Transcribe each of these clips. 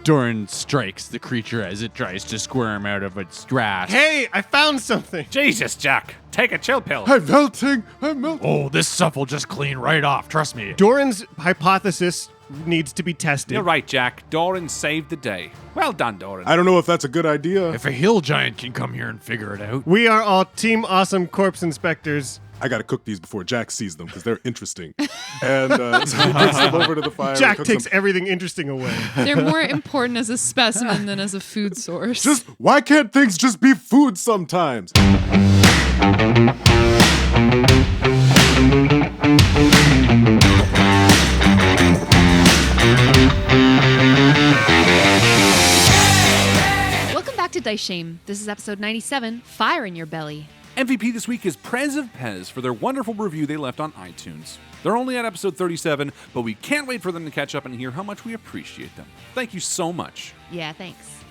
Doran strikes the creature as it tries to squirm out of its grasp. Hey, I found something. Jesus, Jack. Take a chill pill. I'm melting. Oh, this stuff will just clean right off. Trust me. Doran's hypothesis needs to be tested. You're right, Jack. Doran saved the day. Well done, Doran. I don't know if that's a good idea. If a hill giant can come here and figure it out. We are all Team Awesome Corpse Inspectors. I gotta cook these before Jack sees them because they're interesting. And so he brings them over to the fire. Jack cooks takes them. everything interesting away. They're more important as a specimen than as a food source. Just why can't things just be food sometimes? Welcome back to Dice Shame. This is episode 97, Fire in Your Belly. MVP this week is Prez of Pez for their wonderful review they left on iTunes. They're only at episode 37, but we can't wait for them to catch up and hear how much we appreciate them. Thank you so much. Yeah, thanks.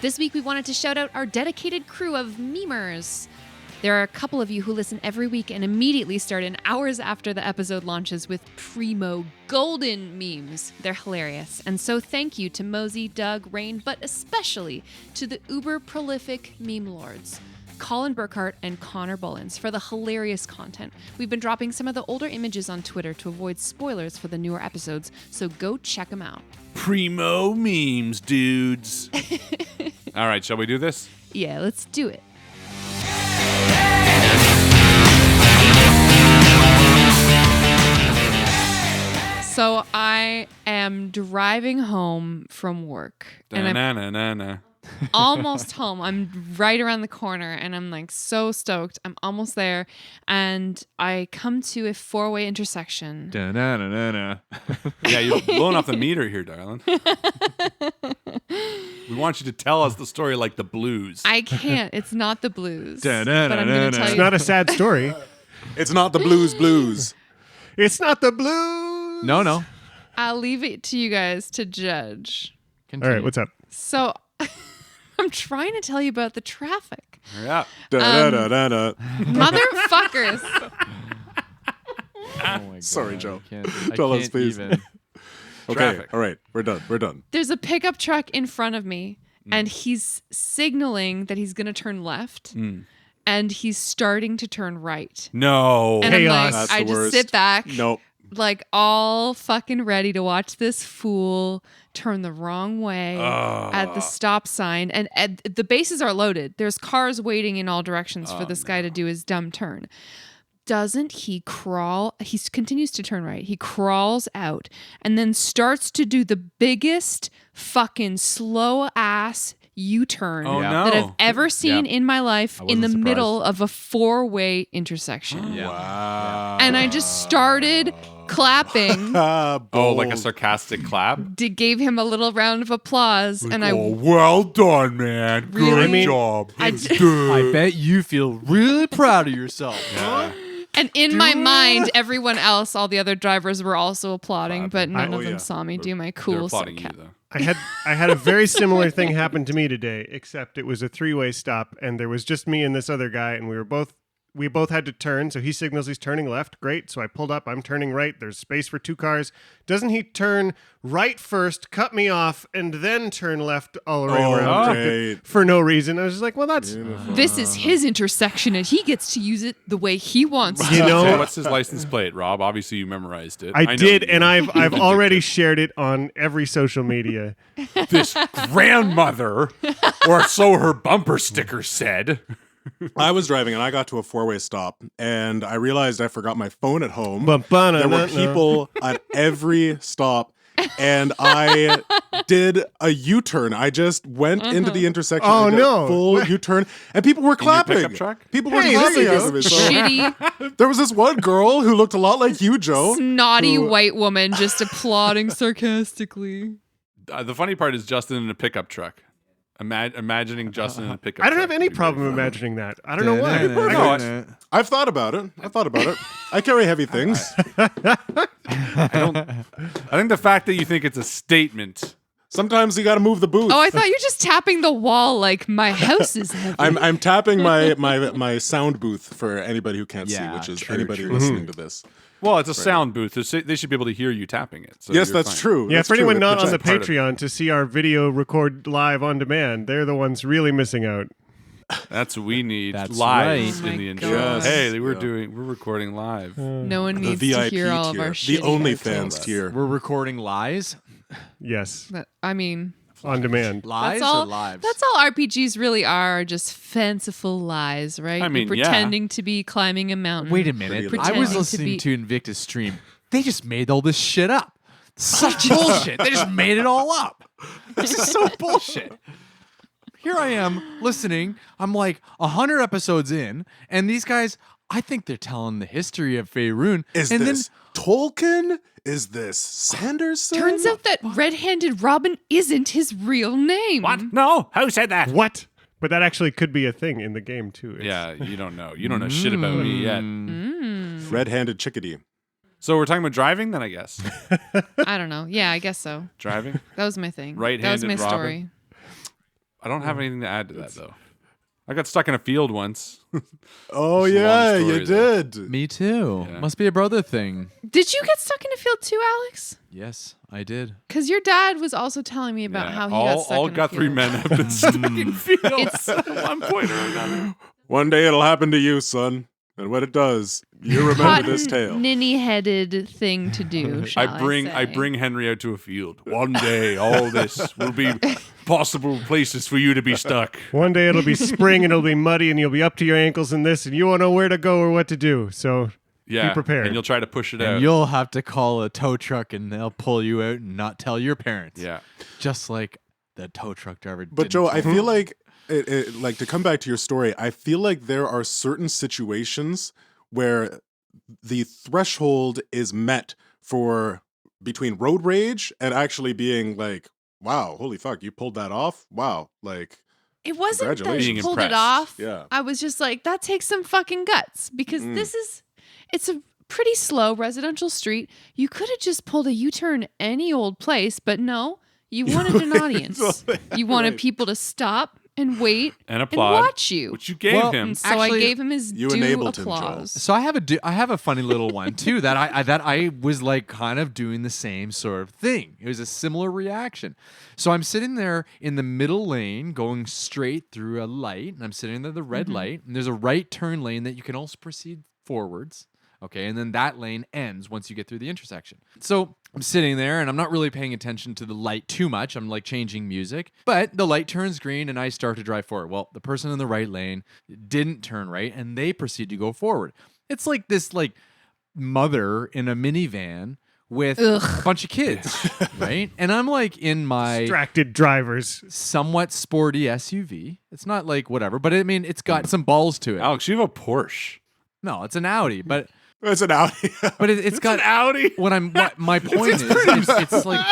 This week we wanted to shout out our dedicated crew of memers. There are a couple of you who listen every week and immediately start in hours after the episode launches with primo golden memes. They're hilarious. And so thank you to Mosey, Doug, Rain, but especially to the uber prolific meme lords, Colin Burkhart and Connor Bullins, for the hilarious content. We've been dropping some of the older images on Twitter to avoid spoilers for the newer episodes, so go check them out. Primo memes, dudes. All right, shall we do this? Yeah, let's do it. So I am driving home from work and I'm Na-na-na-na. almost home. I'm right around the corner and I'm like so stoked. I'm almost there. And I come to a four-way intersection. Da-na-na-na-na. Yeah, you're blowing off the meter here, darling. We want you to tell us the story like the blues. I can't. It's not the blues. But I'm Da-na-na-na-na. going to tell It's you. not a sad story. It's not the blues. It's not the blues. No. I'll leave it to you guys to judge. All right, what's up? So I'm trying to tell you about the traffic. Yeah. Da-da-da-da-da. Motherfuckers. Oh my God. Sorry, Joe. I Tell us, can't please. even. Okay, Traffic. all right, we're done. There's a pickup truck in front of me, and he's signaling that he's going to turn left, and he's starting to turn right. No. And Chaos. I'm like, That's I the just worst. sit back, Nope. like all fucking ready to watch this fool turn the wrong way at the stop sign. And the bases are loaded. There's cars waiting in all directions for this guy to do his dumb turn. Doesn't he crawl? He continues to turn right. He crawls out and then starts to do the biggest fucking slow ass U-turn Oh, Yeah. no. that I've ever seen in my life in the wasn't middle of a four-way intersection. Yeah. Wow. And I just started clapping, Oh, like a sarcastic clap? gave him a little round of applause, and I well done, man. Really? Good I mean, job. I I bet you feel really proud of yourself. Yeah. and in my mind, everyone else, all the other drivers were also applauding, but none Oh, of them yeah. saw me do my They're cool applauding you, sarcasm. though. I had a very similar thing happen to me today, except it was a three-way stop, and there was just me and this other guy, and we both had to turn. So he signals he's turning left. Great. So I pulled up. I'm turning right. There's space for two cars. Doesn't he turn right first, cut me off, and then turn left all the way around great. for no reason? I was just like, well, that's This is his intersection, and he gets to use it the way he wants to. you know. So what's his license plate, Rob? Obviously, you memorized it. I know did, you and did. I've already shared it on every social media. This grandmother, or so her bumper sticker said. I was driving and I got to a four-way stop and I realized I forgot my phone at home. Ba-ba-na-na-na. There were people at every stop and I did a U-turn. I just went into the intersection Oh, and did no. a full U-turn and people were clapping. pickup truck? People were Hey, clapping this out of it. is So Shitty, there was this one girl who looked a lot like you, Joe. snotty white woman just applauding sarcastically. The funny part is Justin in a pickup truck. Imagining Justin in a pickup I don't truck have any would be problem very funny. imagining that. I don't know why. No, I've thought about it. I carry heavy things. I think the fact that you think it's a statement. Sometimes you got to move the booth. Oh, I thought you were just tapping the wall like my house is heavy. I'm tapping my sound booth for anybody who can't see, Yeah, which is true, anybody true. listening to this. Well, it's a sound booth. They should be able to hear you tapping it. So Yes, you're that's fine. true. Yeah, That's for anyone true. not on the Part of it. Patreon to see our video record live on demand, they're the ones really missing out. That's what we need. That's live right. in the Oh my intro. God. Hey, we're Yeah. recording live. No one The needs VIP to hear all of tier, our the shitty OnlyFans outtakes. tier. We're recording lies. Yes, I mean, on demand. Lies that's all. or lives? That's all RPGs really are, just fanciful lies, right? I mean, You're pretending to be climbing a mountain. Wait a minute. Pretty I was pretending to listening be- to Invictus stream. They just made all this shit up. Such bullshit. They just made it all up. This is so bullshit. Here I am listening. I'm like 100 episodes in, and these guys, I think they're telling the history of Faerun. Is and this Tolkien? Is this Sanderson? Turns out that red-handed Robin isn't his real name. What? No. Who said that? What? But that actually could be a thing in the game too. It's- Yeah, you don't know. You don't know shit about me yet. Red-handed chickadee. So we're talking about driving then, I guess. I don't know. Yeah, I guess so. Driving? That was my thing. That was Right-handed my Robin? story. I don't have anything to add to that, though. I got stuck in a field once. Oh It's a long yeah, story, you though. did. Me too. Yeah. Must be a brother thing. Did you get stuck in a field too, Alex? Yes, I did. Because your dad was also telling me about Yeah, how he all, got stuck all in a Guthrie field. men have been stuck in fields It's- at one point or another. One day it'll happen to you, son. And when it does, you remember this tale. Ninny-headed thing to do. Shall I say. bring Henry out to a field. One day, all this will be possible places for you to be stuck. One day it'll be spring and it'll be muddy and you'll be up to your ankles in this and you won't know where to go or what to do. So Yeah, be prepared. and you'll try to push it And out. you'll have to call a tow truck and they'll pull you out and not tell your parents. Yeah, Just like the tow truck driver But didn't Joe, tell I feel like like to come back to your story, I feel like there are certain situations where the threshold is met for between road rage and actually being like, wow, holy fuck, you pulled that off? Wow. Like, It wasn't that Congratulations. he Being pulled it impressed. off. Yeah. I was just like, that takes some fucking guts because it's a pretty slow residential street. You could have just pulled a U-turn any old place, but no, you wanted an audience. You wanted Right. people to stop and wait and applaud, watch you. which you gave Well, him. And so Actually, I gave him his you due enabled him, Joel. applause. So I have a funny little one too that I was like kind of doing the same sort of thing. It was a similar reaction. So I'm sitting there in the middle lane going straight through a light, and I'm sitting there the red light, and there's a right turn lane that you can also proceed forwards. Okay, and then that lane ends once you get through the intersection. So I'm sitting there and I'm not really paying attention to the light too much. I'm like changing music, but the light turns green and I start to drive forward. Well, the person in the right lane didn't turn right and they proceed to go forward. It's like this like mother in a minivan with a bunch of kids, right? And I'm like in my distracted drivers. somewhat sporty SUV. It's not like whatever, but I mean, it's got some balls to it. Alex, you have a Porsche. No, it's an Audi, but it's an Audi. but it's got Audi. what my point is it's like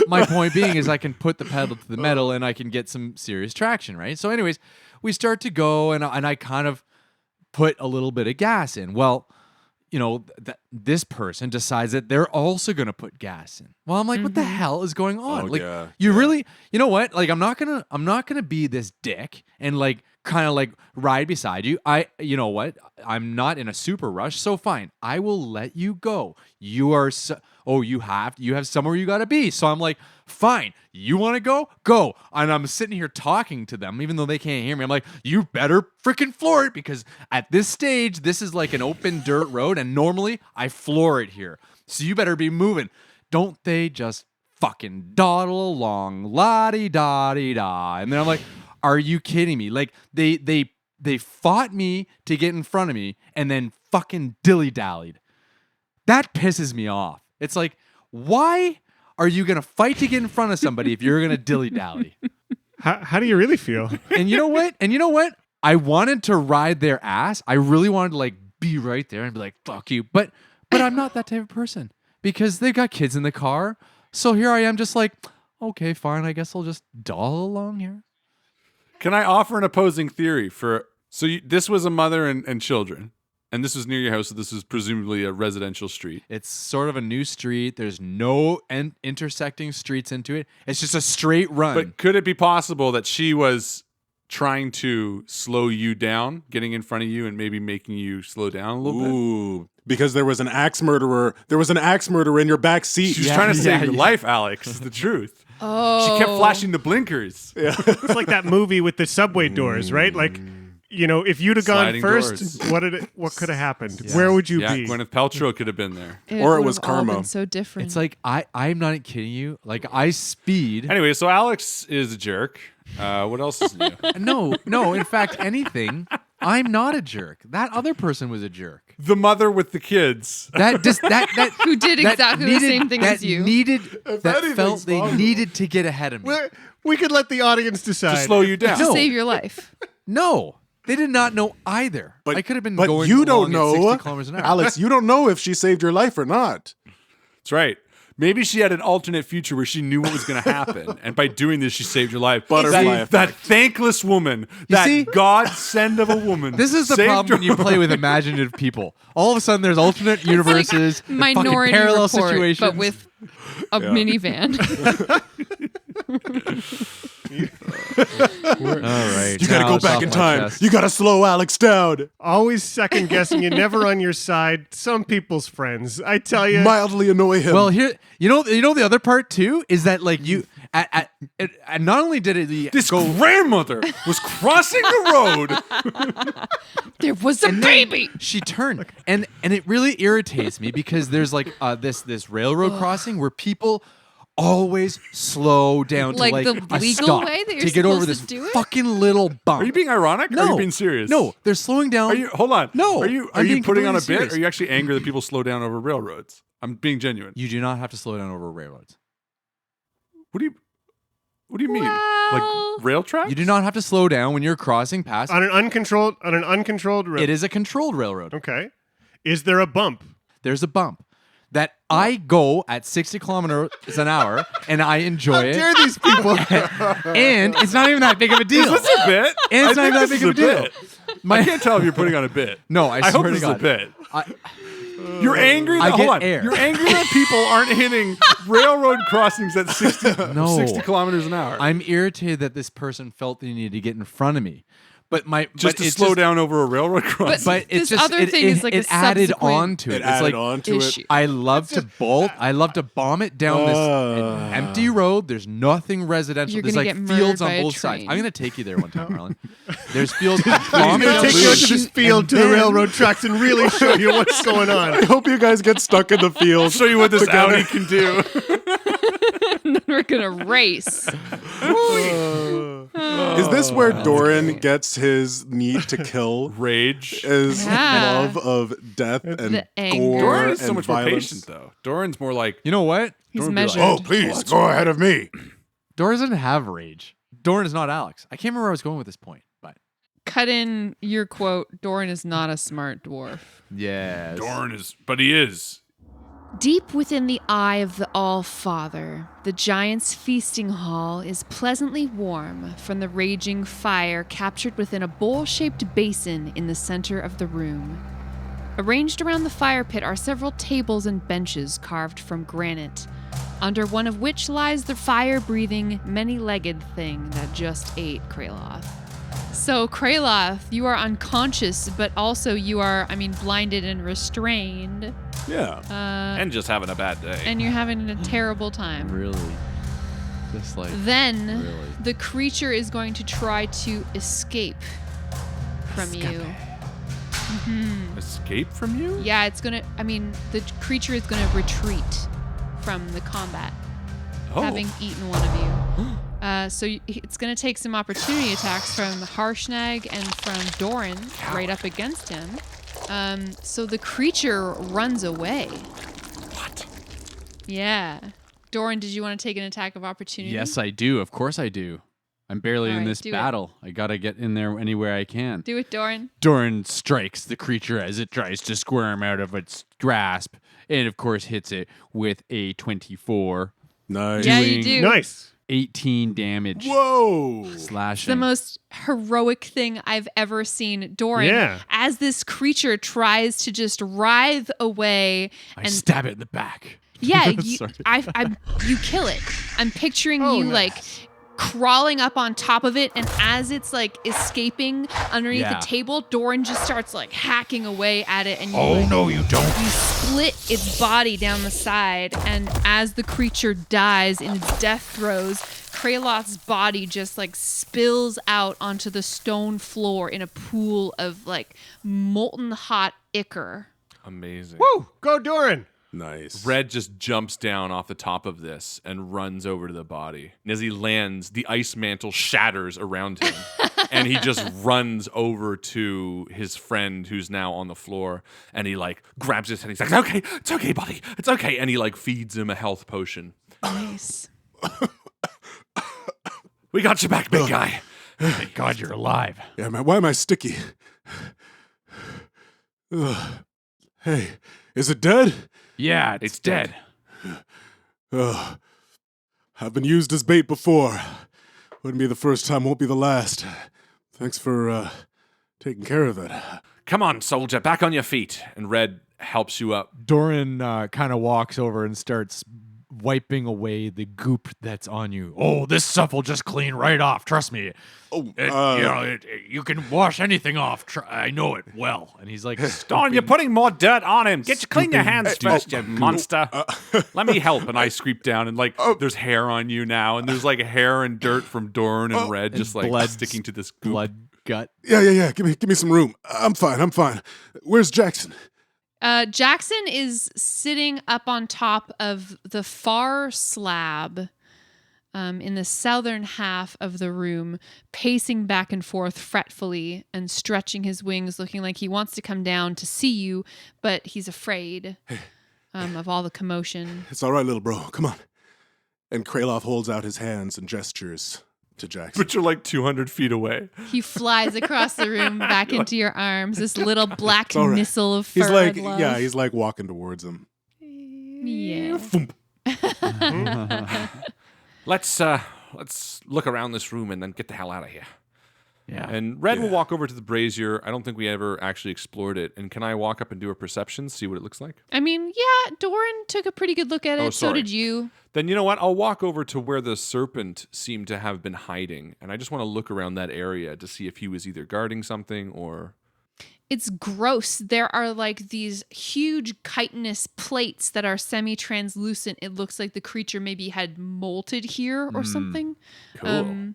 my point being is I can put the pedal to the metal and I can get some serious traction, right? So anyways, we start to go and I kind of put a little bit of gas in. Well, you know, this person decides that they're also going to put gas in. Well, I'm like, what the hell is going on? Oh, like, yeah, you really, you know what? Like, I'm not gonna be this dick and like kind of like ride beside you. You know what? I'm not in a super rush, so fine. I will let you go. You are you have somewhere you got to be. So I'm like, fine. You want to go? Go. And I'm sitting here talking to them, even though they can't hear me. I'm like, you better freaking floor it because at this stage, this is like an open dirt road, and normally I floor it here. So you better be moving. Don't they just fucking dawdle along, la-di-da-di-da. And then I'm like, are you kidding me? Like they fought me to get in front of me and then fucking dilly-dallied. That pisses me off. It's like, why are you going to fight to get in front of somebody if you're going to dilly-dally? How do you really feel? And you know what? I wanted to ride their ass. I really wanted to like be right there and be like, fuck you. But I'm not that type of person because they've got kids in the car. So here I am just like, okay, fine. I guess I'll just dawdle along here. Can I offer an opposing theory for? This was a mother and children, and this was near your house. So this was presumably a residential street. It's sort of a new street. There's no intersecting streets into it. It's just a straight run. But could it be possible that she was trying to slow you down, getting in front of you, and maybe making you slow down a little bit? Ooh, because there was an axe murderer. There was an axe murderer in your back seat. She was trying to save your life, Alex. Is the truth. Oh. She kept flashing the blinkers. It's like that movie with the subway doors, right? Like, if you'd have gone Sliding first, doors. what could have happened? Where would you Yeah, be? Gwyneth Paltrow could have been there. Or it would was have all karma. been so different. It's like I'm not kidding you. Like I speed. Anyway, so Alex is a jerk. What else is new? No. In fact, anything. I'm not a jerk. That other person was a jerk. The mother with the kids. That who did that exactly the same thing as you. That anything's felt they possible. needed to get ahead of me. We could let the audience To decide. slow you down. To No. save your life. No, they did not know either. I could have been But going you don't along at know, 60 kilometers an hour. Alex. You don't know if she saved your life or not. That's right. Maybe she had an alternate future where she knew what was going to happen. And by doing this, she saved your life. Butterfly That thankless woman, that see? godsend of a woman. This is the saved problem when your you play with imaginative people. All of a sudden, there's alternate universes, and fucking Minority parallel Report, situations. but with a minivan. all right, You got to now go it's back off in my time. chest. You got to slow Alex down. Always second guessing you, never on your side. Some people's friends. I tell you. Mildly annoy him. Well, here, you know the other part too is that like you, and not only did it This grandmother was crossing the road. There was a baby. she turned, and it really irritates me because there's like this railroad crossing where people always slow down to Like like the a legal stop way that you're to get over supposed this to do it? fucking little bump. Are you being ironic? Or are you being serious? No, they're slowing down. Are you? Hold on. No, Are you I'm being putting on a completely bit? serious. Or are you actually angry that people slow down over railroads? I'm being genuine. You do not have to slow down over railroads. What do you mean? Well- Like rail tracks? You do not have to slow down when you're crossing past. on an uncontrolled road. It is a controlled railroad. Okay. Is there a bump? There's a bump that I go at 60 kilometers an hour and I enjoy it. Dare these people? And it's not even that big of a deal. Is this a bit? And it's I not even that think big of a this is deal. bit. I can't tell if you're putting on a bit. No, I I hope swear this to is a God. bit. I- You're angry. I Hold get on. air. You're angry that people aren't hitting railroad crossings at 60 No. kilometers an hour. I'm irritated that this person felt they needed to get in front of me. But just to slow down over a railroad crossing. But it's This just other it, thing it, is like it a added subsequent on to it. It It's added like on to issue. it. I love to bolt. I love to bomb it down this empty road. There's nothing residential. You're There's gonna like get murdered fields by on a both sides. train. I'm gonna take you there one time, Harlan. There's fields. I'm bomb it going down to take you the to road. this field And to the then- railroad tracks and really show you what's going I on. hope you guys get stuck in the field. show you what this together. Audi can do. Then we're gonna race. Is this where Doran gets his need to kill? Rage. His Yeah. love of death and The anger. gore Doran is so and much violence. more patient, though. Doran's more like, You know what? He's Don't be like, measured. Oh, please go ahead of me. Doran doesn't have rage. Doran is not Alex. I can't remember where I was going with this point, but Cut in your quote. Doran is not a smart dwarf. yes. Doran is, but he is. Deep within the eye of the All-Father, the giant's feasting hall is pleasantly warm from the raging fire captured within a bowl-shaped basin in the center of the room. Arranged around the fire pit are several tables and benches carved from granite, under one of which lies the fire-breathing, many-legged thing that just ate Kraloth. So, Kraloth, you are unconscious, but also you are, blinded and restrained. Yeah. And just having a bad day. And you're having a terrible time. Really? Just like Then Really? the creature is going to try to escape from you. Escape from you? Yeah, the creature is gonna retreat from the combat, Oh. having eaten one of you. It's gonna take some opportunity attacks from Harshnag and from Doran right up against him. So the creature runs away. What? Yeah. Doran, did you want to take an attack of opportunity? yes, I do. Of course, I do. I'm barely All in right, this do it. battle. I gotta get in there anywhere I can. Do it, Doran. Doran strikes the creature as it tries to squirm out of its grasp, and of course hits it with a 24, Nice. Yeah, you Doing- do. Nice. 18 damage. Whoa. Slashing. The most heroic thing I've ever seen. Doran, Yeah. as this creature tries to just writhe away I and stab it in the back. yeah, you, Sorry. you kill it. I'm picturing Oh, you nice. like crawling up on top of it, and as it's like escaping underneath the table, Doran just starts like hacking away at it, and no, you don't. you split its body down the side, and as the creature dies in its death throes, Kraloth's body just like spills out onto the stone floor in a pool of like molten hot ichor. Amazing. Woo! Go Doran! Nice. Red just jumps down off the top of this and runs over to the body. And as he lands, the ice mantle shatters around him. And he just runs over to his friend who's now on the floor. And he like grabs his head. He's like, it's okay, buddy. It's okay. And he like feeds him a health potion. Nice. We got you back, big guy. Thank God you're alive. Yeah, man, why am I sticky? Ugh. Hey, is it dead? Yeah, it's dead. Ugh. I've been used as bait before. Wouldn't be the first time, won't be the last. Thanks for taking care of it. Come on, soldier, back on your feet. And Red helps you up. Doran kind of walks over and starts wiping away the goop that's on you. Oh, this stuff will just clean right off. Trust me. Oh, You can wash anything off. I know it well. And he's like, Don, you're putting more dirt on him. Clean your hands first, you monster. Let me help. And I creep down, and like, there's hair on you now, and there's like hair and dirt from Doran and Red, just like blood sticking to this goop. blood gut. yeah. Give me some room. I'm fine. Where's Jackson? Jackson is sitting up on top of the far slab in the southern half of the room, pacing back and forth fretfully and stretching his wings, looking like he wants to come down to see you, but he's afraid of all the commotion. It's all right, little bro. Come on. And Kraloth holds out his hands and gestures to Jackson. But you're like 200 feet away. He flies across the room back into your arms, this little black all right. missile of fur He's like, and love. yeah, he's like walking towards him. Yeah. Let's look around this room and then get the hell out of here. Yeah. And Red will walk over to the brazier. I don't think we ever actually explored it. And can I walk up and do a perception, see what it looks like? I mean, yeah, Doran took a pretty good look at it. Oh, So sorry. did you. Then you know what? I'll walk over to where the serpent seemed to have been hiding. And I just want to look around that area to see if he was either guarding something or... It's gross. There are like these huge chitinous plates that are semi-translucent. It looks like the creature maybe had molted here or something. Cool.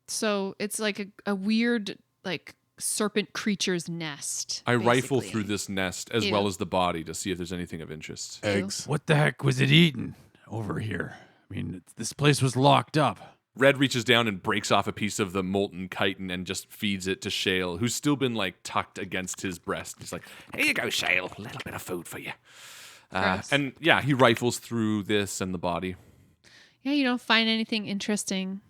So it's like a weird like serpent creature's nest. I rifle basically. through this nest as Ew. well as the body to see if there's anything of interest. Eggs. What the heck was it eating over here? I mean, this place was locked up. Red reaches down and breaks off a piece of the molten chitin and just feeds it to Shale, who's still been like tucked against his breast. He's like, "Here you go, Shale. A little bit of food for you." Gross. And yeah, he rifles through this and the body. Yeah, you don't find anything interesting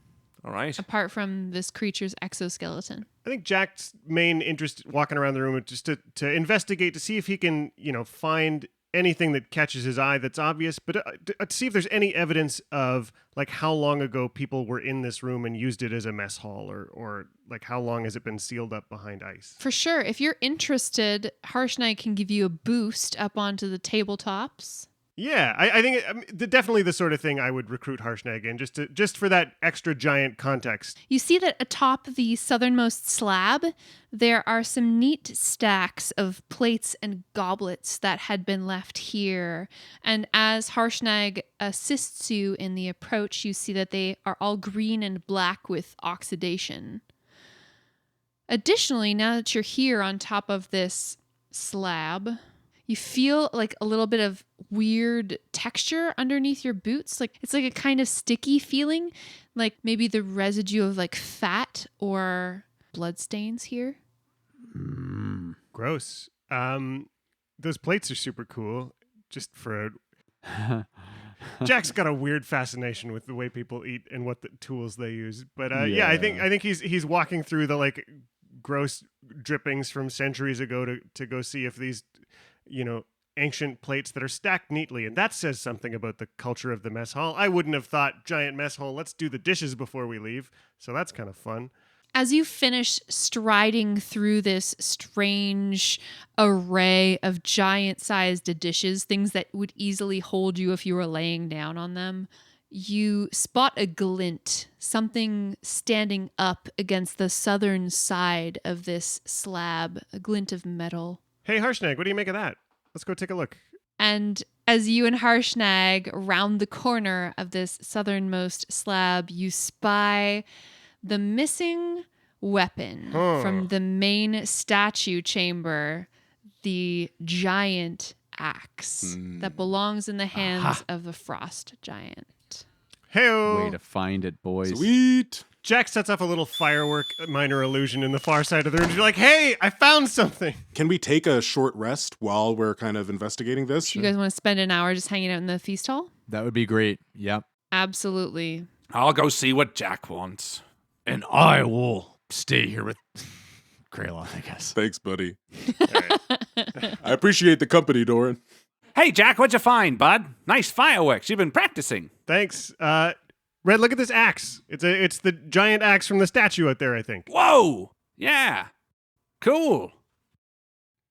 All right. apart from this creature's exoskeleton. I think Jack's main interest walking around the room is just to investigate, to see if he can, find anything that catches his eye that's obvious, but to see if there's any evidence of like how long ago people were in this room and used it as a mess hall, or like how long has it been sealed up behind ice. For sure. If you're interested, Harshnag can give you a boost up onto the tabletops. Yeah, I think definitely the sort of thing I would recruit Harshnag in, just for that extra giant context. You see that atop the southernmost slab, there are some neat stacks of plates and goblets that had been left here. And as Harshnag assists you in the approach, you see that they are all green and black with oxidation. Additionally, now that you're here on top of this slab, you feel like a little bit of weird texture underneath your boots. Like it's like a kind of sticky feeling, like maybe the residue of like fat or blood stains here. Gross. Those plates are super cool. Just for Jack's got a weird fascination with the way people eat and what the tools they use. But yeah, I think he's walking through the like gross drippings from centuries ago to go see if these ancient plates that are stacked neatly, and that says something about the culture of the mess hall. I wouldn't have thought giant mess hall, let's do the dishes before we leave. So that's kind of fun. As you finish striding through this strange array of giant-sized dishes, things that would easily hold you if you were laying down on them, you spot a glint, something standing up against the southern side of this slab, a glint of metal. Hey, Harshnag, what do you make of that? Let's go take a look. And as you and Harshnag round the corner of this southernmost slab, you spy the missing weapon from the main statue chamber, the giant axe that belongs in the hands of the frost giant. Hey-o. Way to find it, boys. Sweet. Jack sets off a little firework minor illusion in the far side of the room. You're like, hey, I found something. Can we take a short rest while we're kind of investigating this? You guys want to spend an hour just hanging out in the feast hall? That would be great. Yep. Absolutely. I'll go see what Jack wants. And I will stay here with Kraylon, I guess. Thanks, buddy. I appreciate the company, Doran. Hey, Jack, what'd you find, bud? Nice fireworks. You've been practicing. Thanks. Red, look at this axe. It's the giant axe from the statue out there, I think. Whoa! Yeah. Cool.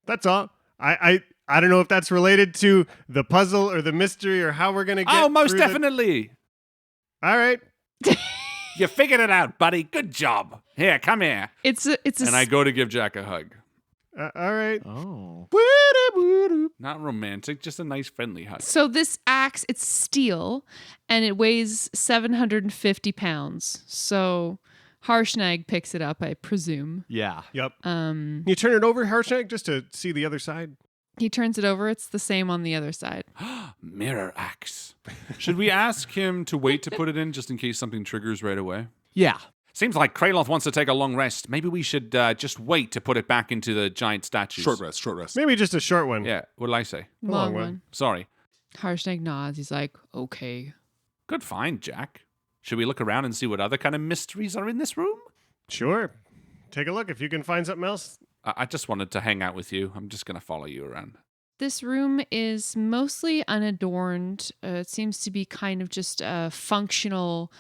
That's all. I don't know if that's related to the puzzle or the mystery or how we're gonna get. Oh, most through definitely. All right. You figured it out, buddy. Good job. Here, come here. It's a And I go to give Jack a hug. All right. Oh. Not romantic, just a nice friendly hug. So this axe, it's steel, and it weighs 750 pounds. So Harshnag picks it up, I presume. Yeah. Yep. You turn it over, Harshnag, just to see the other side. He turns it over. It's the same on the other side. Mirror axe. Should we ask him to wait to put it in just in case something triggers right away? Yeah. Seems like Kraloth wants to take a long rest. Maybe we should just wait to put it back into the giant statues. Short rest. Maybe just a short one. Yeah, what'll I say? Long long one. one. Sorry. Harshnag nods. He's like, okay. Good find, Jack. Should we look around and see what other kind of mysteries are in this room? Sure. Take a look. If you can find something else. I just wanted to hang out with you. I'm just going to follow you around. This room is mostly unadorned. It seems to be kind of just a functional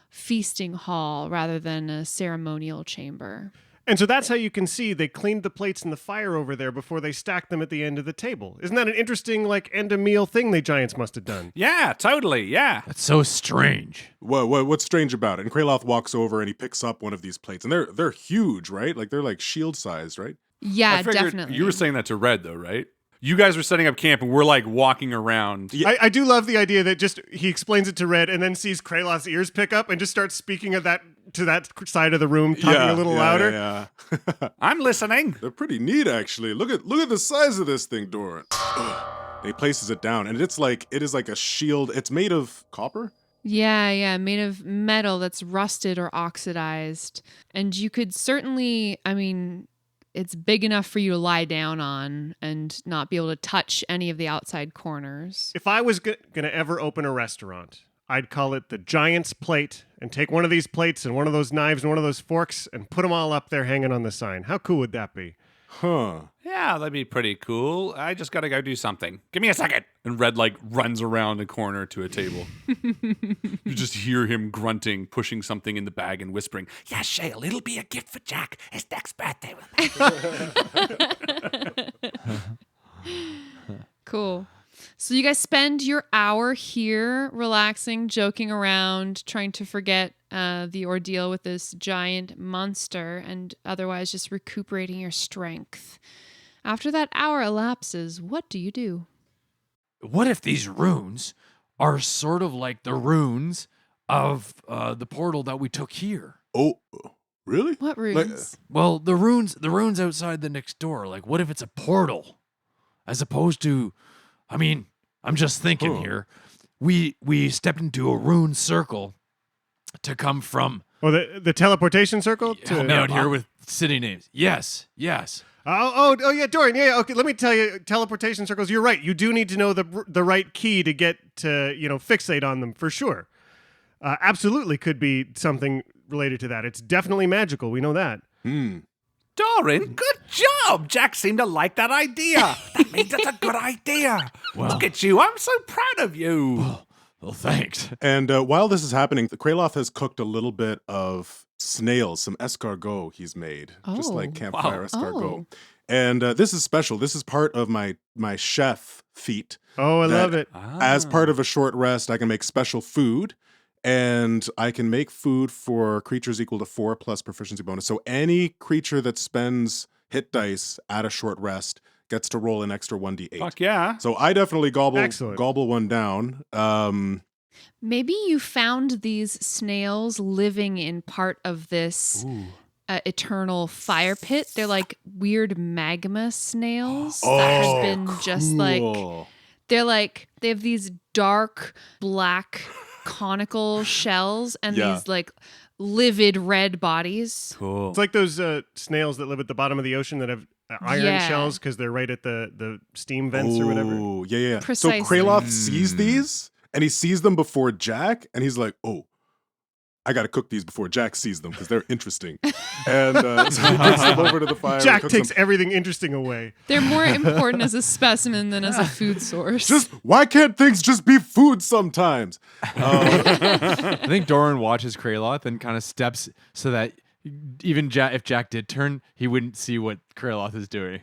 feasting hall rather than a ceremonial chamber. And so that's how you can see they cleaned the plates in the fire over there before they stacked them at the end of the table. Isn't that an interesting, end of meal thing the giants must have done? Yeah, totally. Yeah. That's so strange. What's strange about it? And Kraloth walks over and he picks up one of these plates. And they're huge, right? Like they're like shield sized, right? Yeah, I figured definitely. You were saying that to Red, though, right? You guys were setting up camp and we're like walking around. Yeah. I do love the idea that just he explains it to Red and then sees Kraloth's ears pick up and just starts speaking of that to that side of the room, talking a little louder. Yeah. I'm listening. They're pretty neat, actually. Look at the size of this thing, Doran. And he places it down, and it is like a shield. It's made of copper. Yeah, made of metal that's rusted or oxidized. And you could certainly, it's big enough for you to lie down on and not be able to touch any of the outside corners. If I was going to ever open a restaurant, I'd call it the Giant's Plate and take one of these plates and one of those knives and one of those forks and put them all up there hanging on the sign. How cool would that be? Huh. Yeah, that'd be pretty cool. I just gotta go do something. Give me a second. And Red runs around the corner to a table. You just hear him grunting, pushing something in the bag and whispering, "Yeah, Shale, it'll be a gift for Jack. His next birthday will." Cool. So you guys spend your hour here relaxing, joking around, trying to forget the ordeal with this giant monster and otherwise just recuperating your strength. After that hour elapses, what do you do? What if these runes are sort of like the runes of the portal that we took here? Oh, really? What runes? Well, the runes outside the next door. Like, what if it's a portal, as opposed to? I'm just thinking here. We stepped into a rune circle to come from. Oh, the teleportation circle? Help me out here with city names. Yes. Oh, yeah, Dorian. Yeah, okay. Let me tell you, teleportation circles. You're right. You do need to know the right key to get to fixate on them for sure. Absolutely, could be something related to that. It's definitely magical. We know that. Doran, good job. Jack seemed to like that idea. That means it's a good idea. Well- Look at you. I'm so proud of you. Well, thanks. And while this is happening, Kraloth has cooked a little bit of snails, some escargot he's made, just Oh. like campfire Wow. escargot. And this is special. This is part of my chef feat. Oh, I That- love it. As part of a short rest, I can make special food and I can make food for creatures equal to 4 plus proficiency bonus. So any creature that spends hit dice at a short rest gets to roll an extra 1d8. Fuck yeah. So I definitely Excellent. gobble one down. Maybe you found these snails living in part of this eternal fire pit. They're like weird magma snails that have been just like, cool. they have these dark black conical shells and Yeah. these like livid red bodies. Cool. It's like those snails that live at the bottom of the ocean that have iron Yeah. shells because they're right at the steam vents or whatever. Ooh, yeah. Precisely. So Kraloth sees these, and he sees them before Jack, and he's like, "Oh, I got to cook these before Jack sees them because they're interesting." And so he brings them over to the fire. Jack cooks takes them. everything interesting away. They're more important as a specimen than as a food source. Just why can't things just be food sometimes? I think Doran watches Kraloth and kind of steps so that even if Jack did turn, he wouldn't see what Kraloth is doing.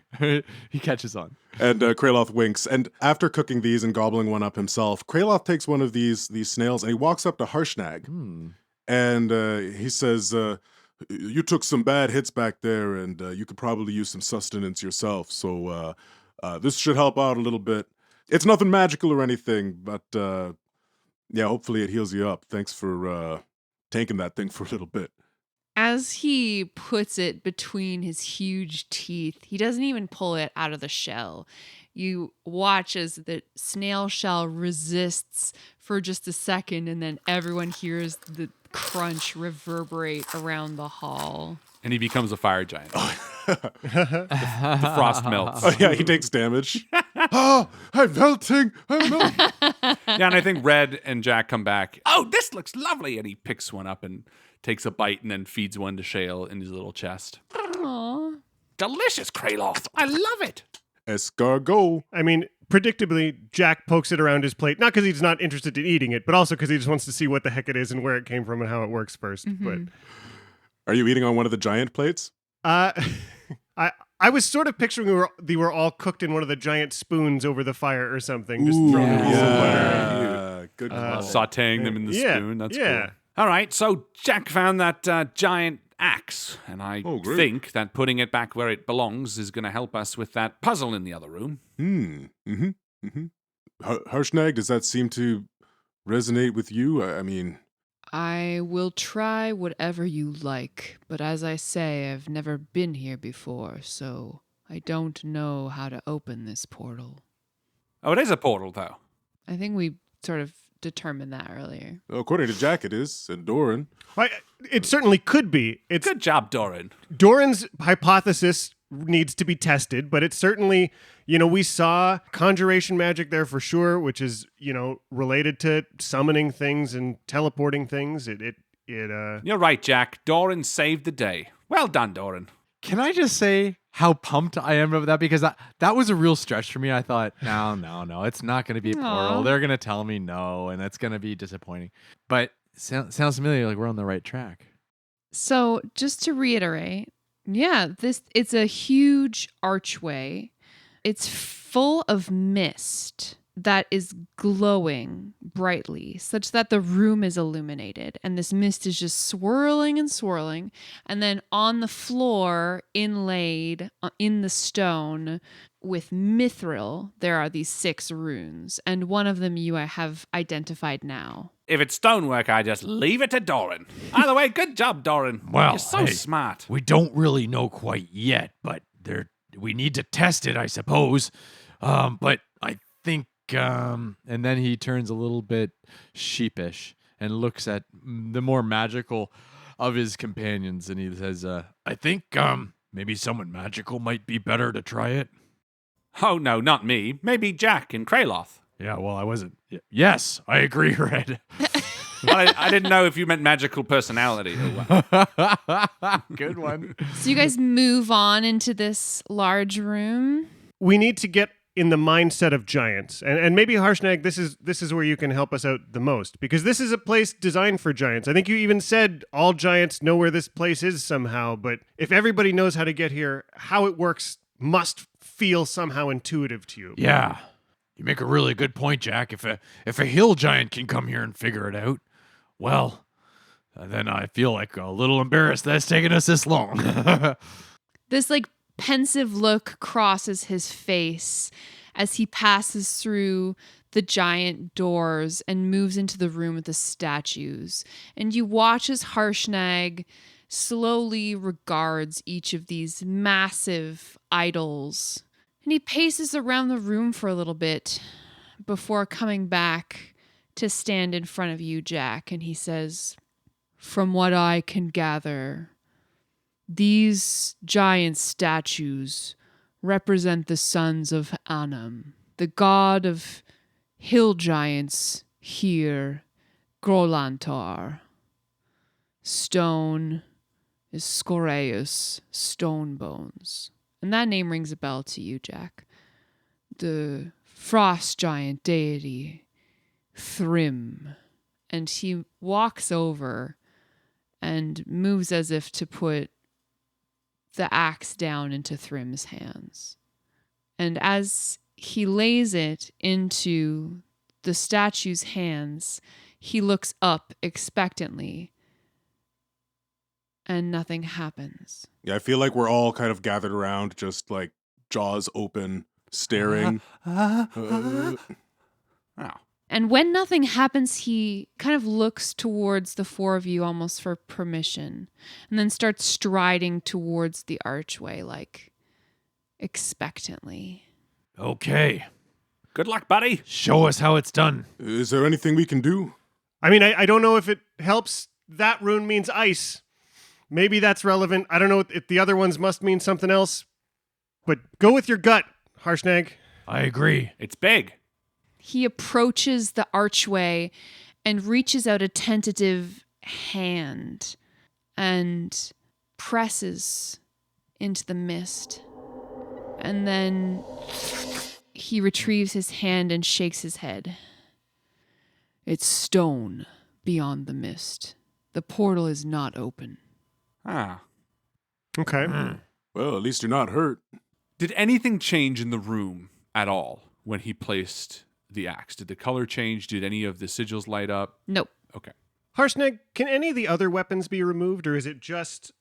He catches on. And Kraloth winks. And after cooking these and gobbling one up himself, Kraloth takes one of these snails and he walks up to Harshnag. And he says, "You took some bad hits back there, and you could probably use some sustenance yourself. So this should help out a little bit. It's nothing magical or anything, but yeah, hopefully it heals you up. Thanks for tanking that thing for a little bit." As he puts it between his huge teeth, he doesn't even pull it out of the shell. You watch as the snail shell resists for just a second, and then everyone hears the crunch reverberate around the hall. And he becomes a fire giant. The frost melts. Oh yeah, he takes damage. Oh, I'm melting. I'm melting. Yeah, and I think Red and Jack come back. Oh, this looks lovely. And he picks one up and takes a bite and then feeds one to Shale in his little chest. Aww. Delicious, Kraloth. I love it. Escargot. I mean, predictably, Jack pokes it around his plate, not because he's not interested in eating it, but also because he just wants to see what the heck it is and where it came from and how it works 1st. Are you eating on one of the giant plates? But I was sort of picturing they were all cooked in one of the giant spoons over the fire or something, just thrown in a piece of butter. Yeah, good call. Sauteing them in the yeah, spoon. That's yeah. cool. All right, so Jack found that giant axe, and I great. think that putting it back where it belongs is going to help us with that puzzle in the other room. Harshnag, does that seem to resonate with you? I mean, I will try whatever you like, but as I say, I've never been here before, so I don't know how to open this portal. Oh, it is a portal, though. I think we sort of determined that earlier. according to Jack, it is, and Doran. It certainly could be. It's Good job, Doran. Doran's hypothesis needs to be tested, but it's certainly, we saw conjuration magic there for sure, which is, related to summoning things and teleporting things. You're right, Jack. Doran saved the day. Well done, Doran. Can I just say how pumped I am about that? Because that was a real stretch for me. I thought, no, it's not going to be a portal. Aw. They're going to tell me no, and it's going to be disappointing. But sounds familiar, like we're on the right track. So, just to reiterate, it's a huge archway. It's full of mist that is glowing brightly, such that the room is illuminated. And this mist is just swirling and swirling. And then on the floor, inlaid in the stone with mithril, there are these 6 runes. And one of them you have identified now. If it's stonework, I just leave it to Doran. Either way, good job, Doran. Well, You're so hey. smart. We don't really know quite yet, but we need to test it, I suppose. But I think, and then he turns a little bit sheepish and looks at the more magical of his companions, and he says, I think maybe someone magical might be better to try it. Oh, no, not me. Maybe Jack and Kraloth. Yeah, well, I wasn't. Yes, I agree, Red. Well, I didn't know if you meant magical personality or what. Good one. So you guys move on into this large room. We need to get in the mindset of giants. And maybe Harshnag, this is where you can help us out the most, because this is a place designed for giants. I think you even said all giants know where this place is somehow, but if everybody knows how to get here, how it works must feel somehow intuitive to you. Yeah, you make a really good point, Jack. If a hill giant can come here and figure it out, Well, then I feel like a little embarrassed that it's taken us this long. This like pensive look crosses his face as he passes through the giant doors and moves into the room with the statues. And you watch as Harshnag slowly regards each of these massive idols. And he paces around the room for a little bit before coming back to stand in front of you, Jack. And he says, "From what I can gather, these giant statues represent the sons of Anam, the god of hill giants here, Grolantar. Stone is Scoreus, stone bones." And that name rings a bell to you, Jack. The frost giant deity, Thrym. And he walks over and moves as if to put the axe down into Thrym's hands. And as he lays it into the statue's hands, he looks up expectantly, and nothing happens. Yeah, I feel like we're all kind of gathered around, just like jaws open, staring. Oh. And when nothing happens, he kind of looks towards the four of you almost for permission, and then starts striding towards the archway, like expectantly. Okay, Good luck, buddy. show us how it's done. Is there anything we can do? I mean, I don't know if it helps. That rune means ice. Maybe that's relevant. I don't know if the other ones must mean something else. But go with your gut, Harshnag. I agree. It's big. He approaches the archway and reaches out a tentative hand and presses into the mist. And then he retrieves his hand and shakes his head. "It's stone beyond the mist. The portal is not open." Ah. Okay. Well, at least you're not hurt. Did anything change in the room at all when he placed the axe? Did the color change? Did any of the sigils light up? Nope. Okay. Harshnag, can any of the other weapons be removed, or is it just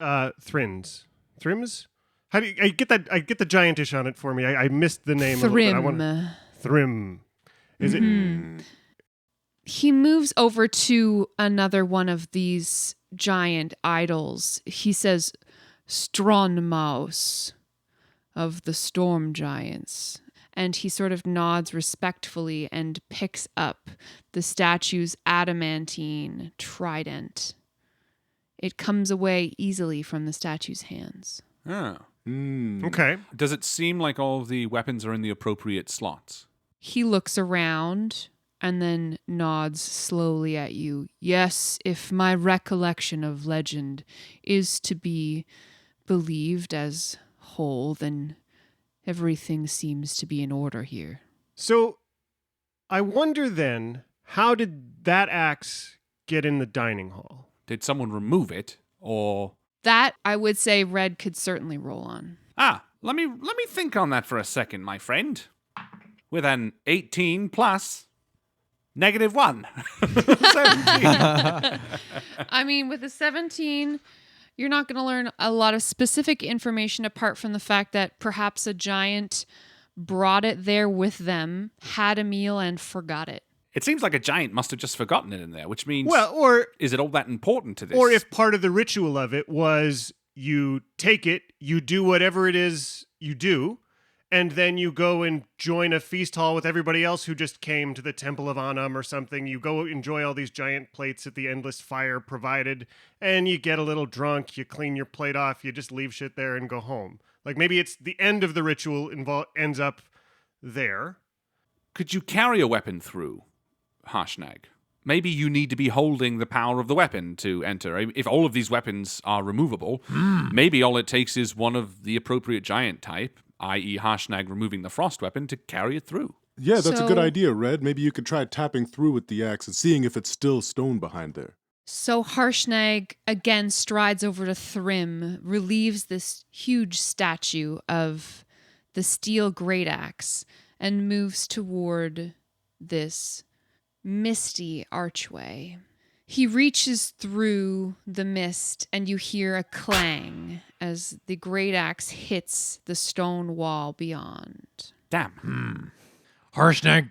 Thryms? Thryms? How do you, I get that? I get the giantish on it for me. I missed the name. A little bit. I want Thrym. Is it? He moves over to another one of these giant idols. He says, "Stronmaus of the storm giants." And he sort of nods respectfully and picks up the statue's adamantine trident. It comes away easily from the statue's hands. Oh. Okay. Does it seem like all of the weapons are in the appropriate slots? He looks around and then nods slowly at you. "Yes, if my recollection of legend is to be believed as whole, then everything seems to be in order here." So, I wonder then, how did that axe get in the dining hall? Did someone remove it, or That, I would say, Red could certainly roll on. let me think on that for a second, my friend. With an 18 plus -1. 17. I mean, with a 17, you're not going to learn a lot of specific information apart from the fact that perhaps a giant brought it there with them, had a meal, and forgot it. It seems like a giant must have just forgotten it in there, which means, Well, or is it all that important to this? or if part of the ritual of it was you take it, you do whatever it is you do, and then you go and join a feast hall with everybody else who just came to the Temple of Anam or something. You go enjoy all these giant plates at the endless fire provided, and you get a little drunk, you clean your plate off, you just leave shit there and go home. Like maybe it's the end of the ritual ends up there. Could you carry a weapon through, Harshnag? Maybe you need to be holding the power of the weapon to enter. If all of these weapons are removable, maybe all it takes is one of the appropriate giant type, i.e. Harshnag removing the frost weapon, to carry it through. Yeah, that's a good So- idea, Red. Maybe you could try tapping through with the axe and seeing if it's still stone behind there. So Harshnag again strides over to Thrym, relieves this huge statue of the steel great axe, and moves toward this misty archway. He reaches through the mist, and you hear a clang as the great axe hits the stone wall beyond. Damn. Harshnag,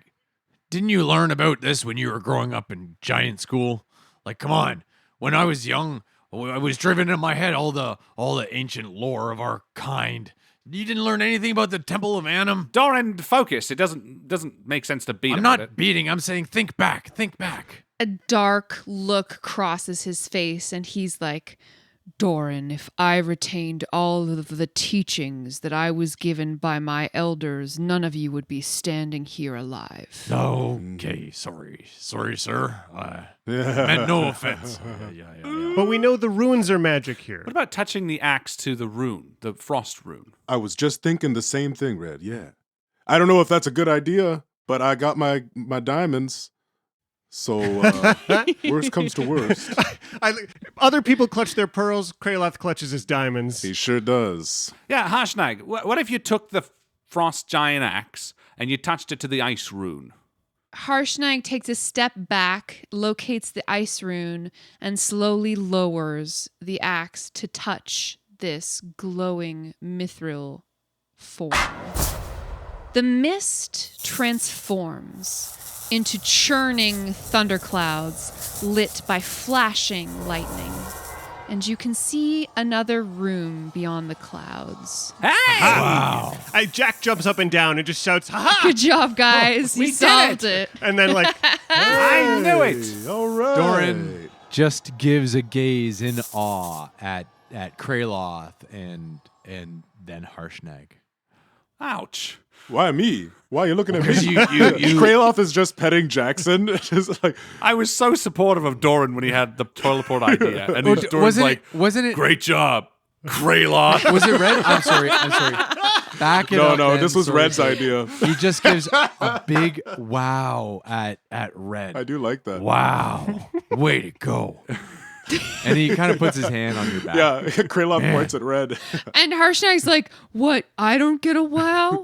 didn't you learn about this when you were growing up in giant school? Like, come on. When I was young, I was driven in my head all the ancient lore of our kind. You didn't learn anything about the Temple of Annam? Doran, focus. It doesn't make sense to beat I'm about not it. beating. I'm saying think back. Think back. A dark look crosses his face, and he's like, Doran, if I retained all of the teachings that I was given by my elders, none of you would be standing here alive. Okay, sorry, sir. Meant no offense. Yeah. But we know the runes are magic here. What about touching the axe to the rune, the frost rune? I was just thinking the same thing, Red. Yeah. I don't know if that's a good idea, but I got my diamonds. So, worst comes to worst. Other people clutch their pearls. Kraloth clutches his diamonds. He sure does. Yeah, Harshnag, what if you took the frost giant axe and you touched it to the ice rune? Harshnag takes a step back, locates the ice rune, and slowly lowers the axe to touch this glowing mithril form. The mist transforms into churning thunderclouds lit by flashing lightning. And you can see another room beyond the clouds. Hey! Wow. Jack jumps up and down and just shouts, "Ha-ha!" Good job, guys. we You did solved it. And then like, I knew it! Hey, all right. Doran just gives a gaze in awe at Kraloth and then Harshnag. Ouch. Why me? Why are you looking at me? Because you Kraloth is just petting Jackson. Just like, I was so supportive of Doran when he had the toilet port idea. And Doran's like, wasn't it great job, Kraloth. was it Red? I'm sorry. Back it up. no, Ben. this was Sorry. Red's idea. He just gives a big wow at Red. I do like that. Wow. Way to go. And he kind of puts his hand on your back. Yeah, Kraloth points at Red. And Harshnag's like, what? I don't get a wow?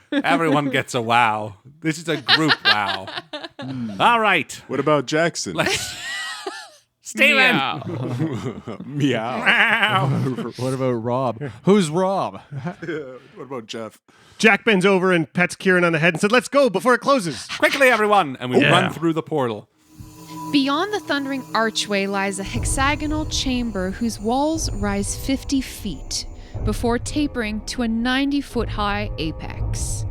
Everyone gets a wow. This is a group wow. All right. What about Jackson? Steven. Meow. Meow. What about Rob? Who's Rob? What about Jeff? Jack bends over and pets Kieran on the head and said, "Let's go before it closes." Quickly, everyone. And we Yeah. run through the portal. Beyond the thundering archway lies a hexagonal chamber whose walls rise 50 feet before tapering to a 90-foot-high apex.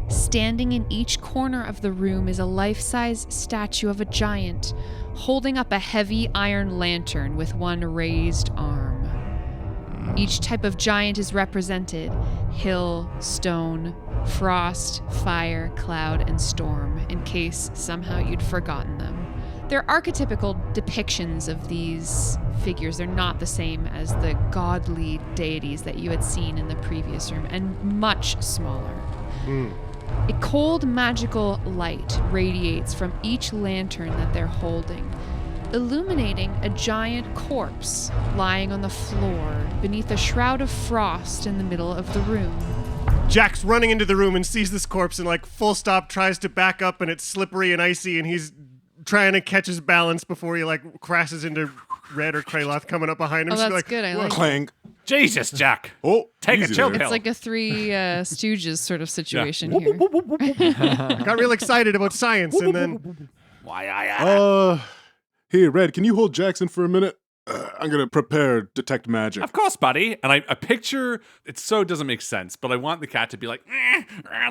Standing in each corner of the room is a life-size statue of a giant, holding up a heavy iron lantern with one raised arm. Each type of giant is represented: hill, stone, frost, fire, cloud, and storm, in case somehow you'd forgotten them. They're archetypical depictions of these figures. They're not the same as the godly deities that you had seen in the previous room, and much smaller. A cold, magical light radiates from each lantern that they're holding, illuminating a giant corpse lying on the floor beneath a shroud of frost in the middle of the room. Jack's running into the room and sees this corpse and like full stop tries to back up, and it's slippery and icy, and he's trying to catch his balance before he like crashes into Red or Kraloth coming up behind him. Oh, She's that's like, good. I like it. Clang. Jesus, Jack. Oh, Take a easy chill there. pill. It's like a Three Stooges sort of situation here. I got real excited about science, and then Why, Here, Red, can you hold Jackson for a minute? I'm gonna prepare detect magic. Of course, buddy. And I picture, it so doesn't make sense, but I want the cat to be like,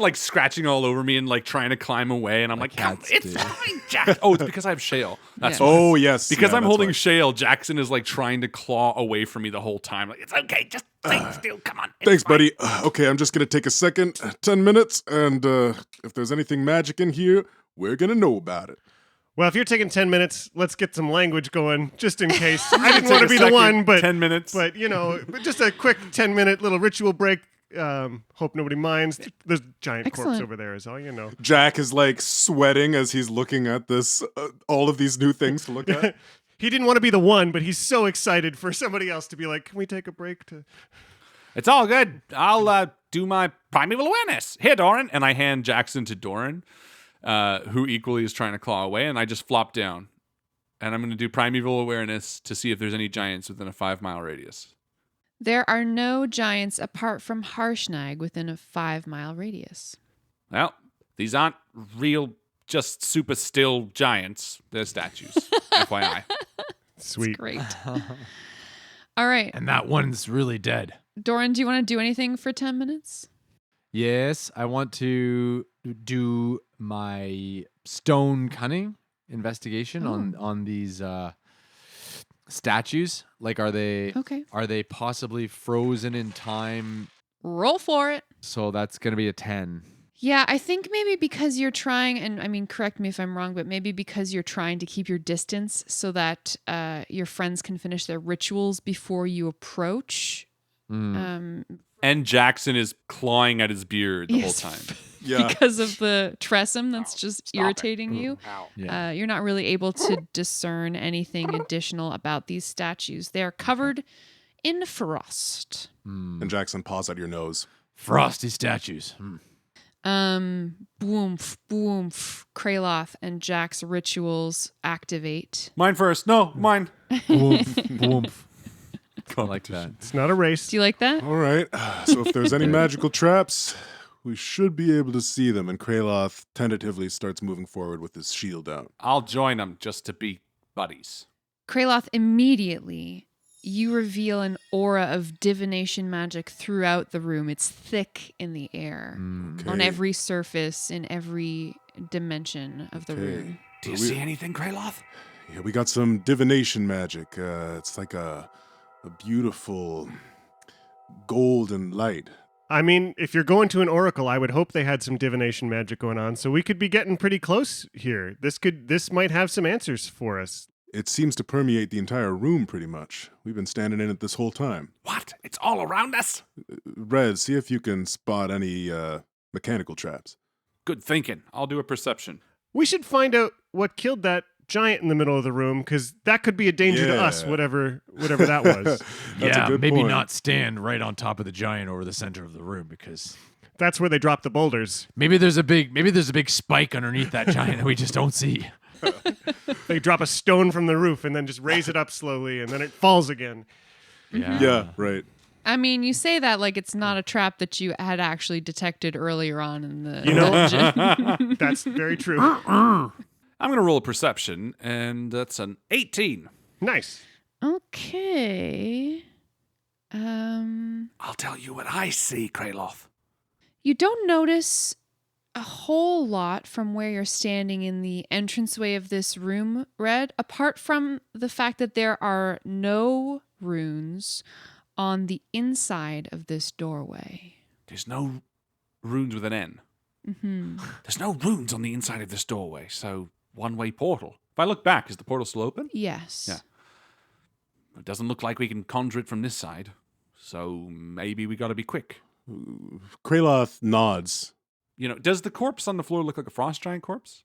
like scratching all over me and like trying to climb away. And I'm like, come, cats it's do. fine, Jack. Oh, it's because I have Shale. That's Yeah. why. Oh yes, Because yeah, I'm that's holding why. Shale, Jackson is like trying to claw away from me the whole time. Like, it's okay, just stay still. Come on. it's Thanks, fine." buddy. Okay, I'm just gonna take a second, 10 minutes, and if there's anything magic in here, we're gonna know about it. well, if you're taking 10 minutes, let's get some language going, just in case. I didn't Take want a to be the second, one, but 10 minutes. But you know, just a quick 10-minute little ritual break. Hope nobody minds. There's a giant corpse Excellent. over there, is all you know. Jack is like sweating as he's looking at this, all of these new things to look at. He didn't want to be the one, but he's so excited for somebody else to be like, "Can we take a break?" To It's all good. I'll do my primeval awareness. Here, Doran. And I hand Jackson to Doran, who equally is trying to claw away, and I just flop down. And I'm going to do primeval awareness to see if there's any giants within a 5-mile radius. There are no giants apart from Harshnag within a 5-mile radius. Well, these aren't real, just super still giants. They're statues. FYI. Sweet. Great. All right. And that one's really dead. Doran, do you want to do anything for 10 minutes? Yes, I want to do my stone cunning investigation on these statues. Like, are they possibly frozen in time? Roll for it. So that's going to be a 10. Yeah, I think maybe because you're trying, and I mean, correct me if I'm wrong, but maybe because you're trying to keep your distance so that your friends can finish their rituals before you approach. And Jackson is clawing at his beard the Yes. whole time. Yeah. Because of the tressum that's just Stop irritating you. Yeah. You're not really able to discern anything additional about these statues. They're covered in frost. And Jackson paws at your nose. Frosty statues. Boomf, boomf. Kraloth and Jack's rituals activate. Mine first. No, mine. Woomph, woomph. I like that. It's not a race. Do you like that? All right. So if there's any magical traps, we should be able to see them. And Kraloth tentatively starts moving forward with his shield out. I'll join them just to be buddies. Kraloth, immediately you reveal an aura of divination magic throughout the room. It's thick in the air, on Okay. every surface, in every dimension of the room. Do you So we- see anything, Kraloth? Yeah, we got some divination magic. It's like a beautiful golden light. I mean, if you're going to an oracle, I would hope they had some divination magic going on, so we could be getting pretty close here. This might have some answers for us. It seems to permeate the entire room pretty much. We've been standing in it this whole time. What? It's all around us? Red, see if you can spot any mechanical traps. Good thinking. I'll do a perception. We should find out what killed that giant in the middle of the room, because that could be a danger to us, Yeah. whatever that was. That's a good maybe point. not stand right on top of the giant over the center of the room, because That's where they drop the boulders. maybe there's a big spike underneath that giant that we just don't see. They drop a stone from the roof and then just raise it up slowly, and then it falls again. Yeah, right. I mean, you say that like it's not a trap that you had actually detected earlier on in the You know- dungeon. That's very true. I'm going to roll a perception, and that's an 18. Nice. Okay. I'll tell you what I see, Kraloth. You don't notice a whole lot from where you're standing in the entranceway of this room, Red, apart from the fact that there are no runes on the inside of this doorway. There's no runes with an N. There's no runes on the inside of this doorway, so one-way portal. If I look back, is the portal still open? Yes. Yeah. It doesn't look like we can conjure it from this side, so maybe we got to be quick. Kraloth nods. You know, does the corpse on the floor look like a frost giant corpse?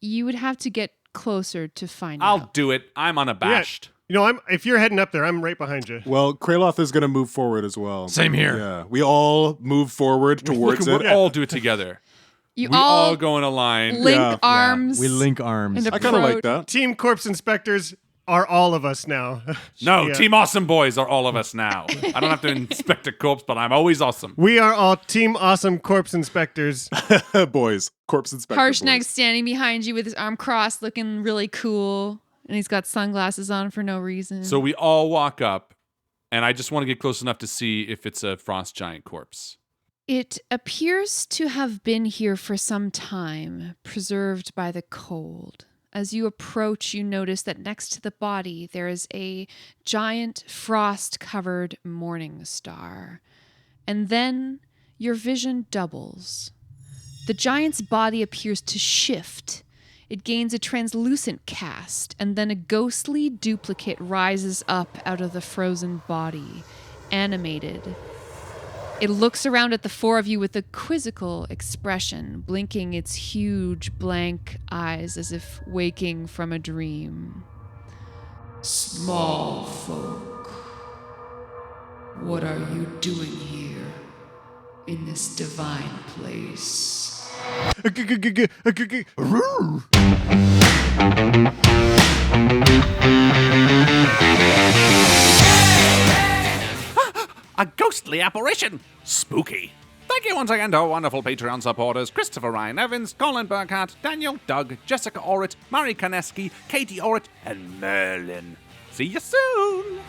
You would have to get closer to find I'll out. do it. I'm unabashed. You know, if you're heading up there, I'm right behind you. Well, Kraloth is going to move forward as well. Same here. Yeah, we all move forward towards Look, it. we'll all do it together. You We all all go in a line. link Yeah. arms. We link arms. And I kind of like approach. that. Team Corpse Inspectors are all of us now. No, Yeah. Team Awesome Boys are all of us now. I don't have to inspect a corpse, but I'm always awesome. We are all Team Awesome Corpse Inspectors. Boys, corpse inspector. Harshnag boys. standing behind you with his arm crossed, looking really cool. And he's got sunglasses on for no reason. So we all walk up, and I just want to get close enough to see if it's a frost giant corpse. It appears to have been here for some time, preserved by the cold. As you approach, you notice that next to the body, there is a giant frost-covered morning star. And then your vision doubles. The giant's body appears to shift. It gains a translucent cast, and then a ghostly duplicate rises up out of the frozen body, animated. It looks around at the four of you with a quizzical expression, blinking its huge blank eyes as if waking from a dream. Small folk, what are you doing here in this divine place? A ghostly apparition. Spooky. Thank you once again to our wonderful Patreon supporters, Christopher Ryan Evans, Colin Burkhardt, Daniel, Doug, Jessica Orrit, Mari Kaneski, Katie Orrit, and Merlin. See you soon!